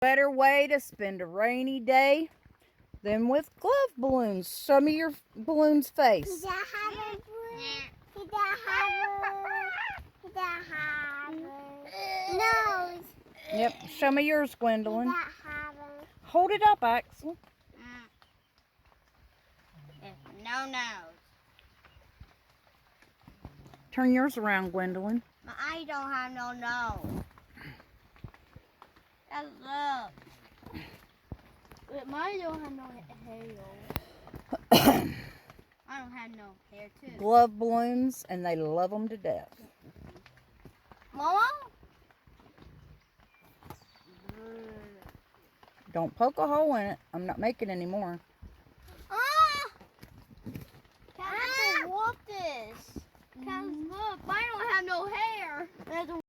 Better way to spend a rainy day than with glove balloons. Show me your balloon's face. He don't have a balloon. He don't have a nose. Yep, show me yours, Gwendolyn. He don't have a... Hold it up, Axel. No nose. Turn yours around, Gwendolyn. I don't have no nose. That's love. But mine don't have no hair. I don't have no hair too. Glove balloons, and they love them to death. Mama? Don't poke a hole in it. I'm not making any more. I have to walk this. Cause look, mine don't have no hair.